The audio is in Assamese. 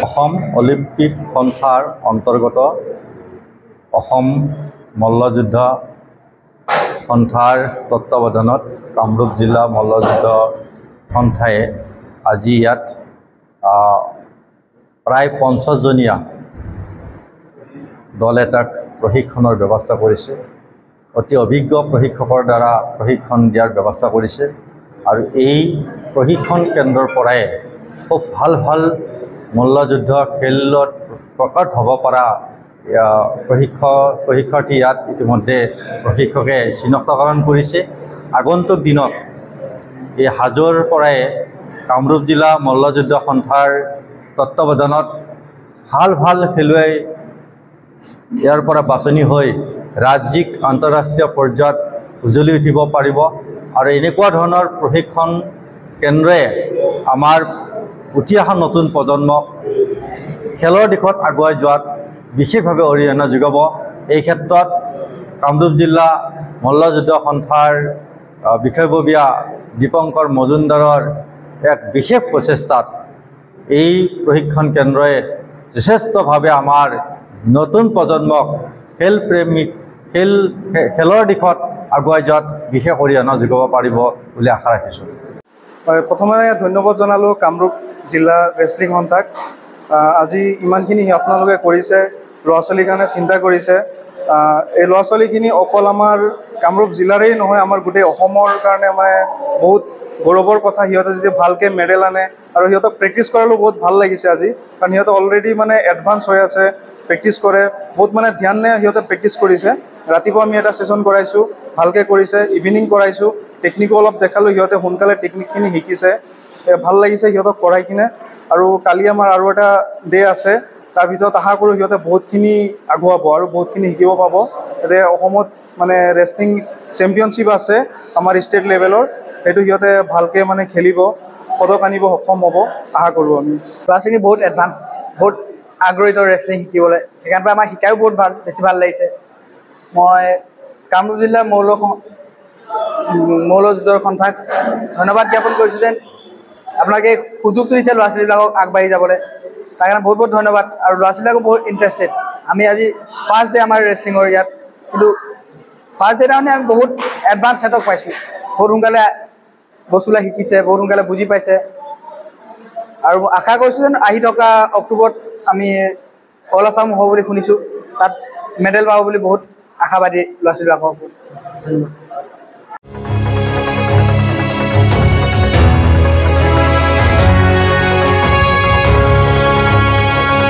অসম অলিম্পিক সন্থাৰ অন্তৰ্গত অসম মল্লযুদ্ধ সন্থাৰ তত্ত্বাৱধানত কামৰূপ জিলা মল্লযুদ্ধ সন্থাই আজি ইয়াত প্ৰায় 50জনীয়া দল এটাক প্ৰশিক্ষণৰ ব্যৱস্থা কৰিছে। অতি অভিজ্ঞ প্ৰশিক্ষকৰ দ্বাৰা প্ৰশিক্ষণ দিয়াৰ ব্যৱস্থা কৰিছে আৰু এই প্ৰশিক্ষণ কেন্দ্ৰৰ পৰাই খুব ভাল ভাল মল্লযুদ্ধ খেলত প্ৰকট হ'ব পৰা প্ৰশিক্ষাৰ্থী ইয়াত ইতিমধ্যে প্ৰশিক্ষকে চিনাক্তকৰণ কৰিছে। আগন্তুক দিনত এই হাজোৰ পৰাই কামৰূপ জিলা মল্লযুদ্ধ সন্থাৰ তত্ত্বাৱধানত ভাল ভাল খেলুৱৈ ইয়াৰ পৰা বাছনি হৈ ৰাজ্যিক আন্তঃৰাষ্ট্ৰীয় পৰ্যায়ত উজ্বলি উঠিব পাৰিব আৰু এনেকুৱা ধৰণৰ প্ৰশিক্ষণ কেন্দ্ৰই আমাৰ উঠি অহা নতুন প্ৰজন্মক খেলৰ দিশত আগুৱাই যোৱাত বিশেষভাৱে অৰিহণা যোগাব। এই ক্ষেত্ৰত কামৰূপ জিলা মল্লযুদ্ধ সন্থাৰ বিষয়ববীয়া দীপংকৰ মজুমদাৰৰ এক বিশেষ প্ৰচেষ্টাত এই প্ৰশিক্ষণ কেন্দ্ৰই যথেষ্টভাৱে আমাৰ নতুন প্ৰজন্মক খেলৰ দিশত আগুৱাই যোৱাত বিশেষ অৰিহণা যোগাব পাৰিব বুলি আশা ৰাখিছোঁ। প্ৰথমে ধন্যবাদ জনালোঁ কামৰূপ জিলা ৰেছলিং সন্থাক। আজি ইমানখিনি আপোনালোকে কৰিছে, ল'ৰা ছোৱালীৰ কাৰণে চিন্তা কৰিছে। এই ল'ৰা ছোৱালীখিনি অকল আমাৰ কামৰূপ জিলাৰেই নহয়, আমাৰ গোটেই অসমৰ কাৰণে মানে বহুত গৌৰৱৰ কথা। সিহঁতে যদি ভালকৈ মেডেল আনে আৰু সিহঁতক প্ৰেক্টিছ কৰালেও বহুত ভাল লাগিছে আজি, কাৰণ সিহঁতে অলৰেডি মানে এডভান্স হৈ আছে, প্ৰেক্টিছ কৰে, বহুত মানে ধ্যানে সিহঁতে প্ৰেক্টিছ কৰিছে। ৰাতিপুৱা আমি এটা ছেশ্যন কৰাইছোঁ, ভালকৈ কৰিছে, ইভিনিং কৰাইছোঁ, টেকনিকো অলপ দেখালোঁ, সিহঁতে সোনকালে টেকনিকখিনি শিকিছে, ভাল লাগিছে সিহঁতক কৰাই কিনে। আৰু কালি আমাৰ আৰু এটা ডে আছে, তাৰ ভিতৰত আশা কৰোঁ সিহঁতে বহুতখিনি আগুৱাব আৰু বহুতখিনি শিকিব পাব। এতিয়া অসমত মানে ৰেছলিং চেম্পিয়নশ্বিপ আছে আমাৰ ষ্টেট লেভেলৰ, সেইটো সিহঁতে ভালকৈ মানে খেলিব, পদক আনিব সক্ষম হ'ব আশা কৰোঁ আমি। ল'ৰা ছোৱালী বহুত এডভান্স, বহুত আগ্ৰহীত ৰেছলিং শিকিবলৈ, সেইকাৰণে আমাক শিকায়ো বহুত বেছি ভাল লাগিছে। মই কামৰূপ জিলাৰ মল্লযুদ্ধ সন্থাক ধন্যবাদ জ্ঞাপন কৰিছোঁ যেন আপোনালোকে সুযোগটো দিছে ল'ৰা ছোৱালীবিলাকক আগবাঢ়ি যাবলৈ, তাৰ কাৰণে বহুত বহুত ধন্যবাদ। আৰু ল'ৰা ছোৱালীবিলাকো বহুত ইণ্টাৰেষ্টেড। আমি আজি ফাৰ্ষ্ট ডে আমাৰ ৰেছলিঙৰ ইয়াত, কিন্তু ফাৰ্ষ্ট ডে দিনাখনি আমি বহুত এডভান্স সিহঁতক পাইছোঁ, বহুত সোনকালে বস্তুবিলাক শিকিছে, বহুত সোনকালে বুজি পাইছে। আৰু আশা কৰিছোঁ যেন আহি থকা অক্টোবৰত আমি অল আছাম হ'ব বুলি শুনিছোঁ, তাত মেডেল পাব বুলি বহুত আশাবাদী ল'ৰা ছোৱালীবিলাকৰ। ধন্যবাদ।